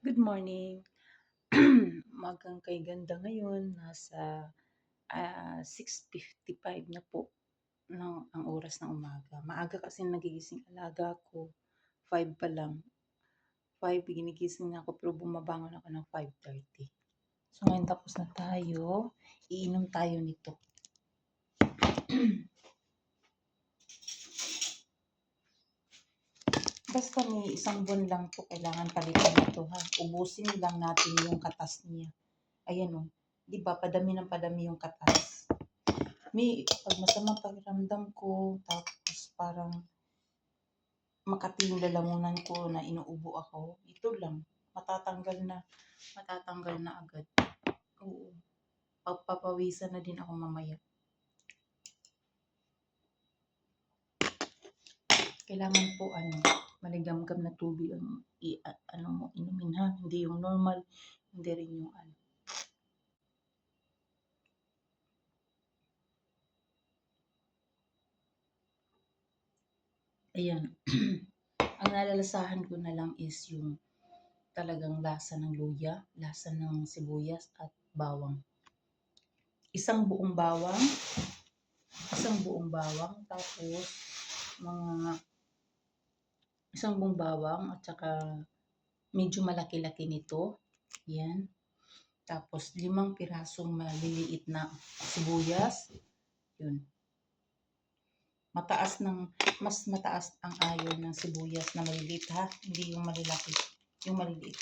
Good morning. Umagang kay ganda ngayon. Nasa 6:55 na po ng ang oras ng umaga. Maaga kasi nagigising alaga ko. 5 pa lang. 5 ginigising na ako pero bumabangon ako ng 5:30. So ngayon tapos na tayo. Iinom tayo nito. Basta may isang buwan lang po kailangan palitan ito ha. Ubusin lang natin yung katas niya. Ayan o. Di ba? Padami ng padami yung katas. May pag masamang pakiramdam ko, tapos parang makati yung lalamunan ko na inuubo ako, ito lang, matatanggal na agad. Oo. Pagpapawisan na din ako mamaya. Kailangan po maligamgam na tubig ang inumin ha. Hindi yung normal, hindi rin yung Ayan. Ang nalalasahan ko na lang is yung talagang lasa ng luya, lasa ng sibuyas at bawang. Isang buong bawang, tapos mga isang buong bawang at saka medyo malaki-laki nito. Yan. Tapos 5 pirasong maliliit na sibuyas. Yun. Mas mataas ang iron ng sibuyas na maliliit ha, hindi yung malilaki, yung maliliit.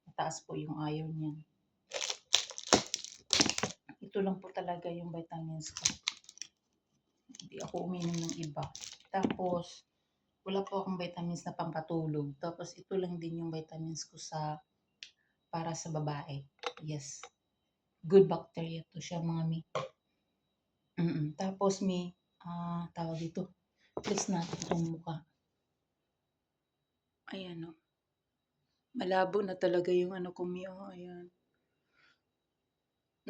Mataas po yung iron niyan. Ito lang po talaga yung vitamins ko. Hindi ako uminom ng iba. Tapos, wala po akong vitamins na pampatulog. Tapos, ito lang din yung vitamins ko para sa babae. Yes. Good bacteria to siya, mga mi. Tapos, tawag ito. Flex natin itong mukha. Ayan o. Malabo na talaga yung ko, mi. Ayan.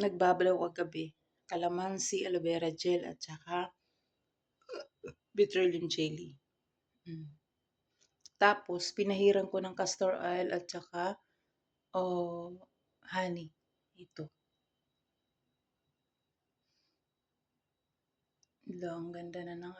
Nagbabalaw kagabi. Calamansi, aloe vera gel, at saka petroleum jelly. Tapos, pinahiran ko ng castor oil at saka honey. Ito. Ang ganda na ng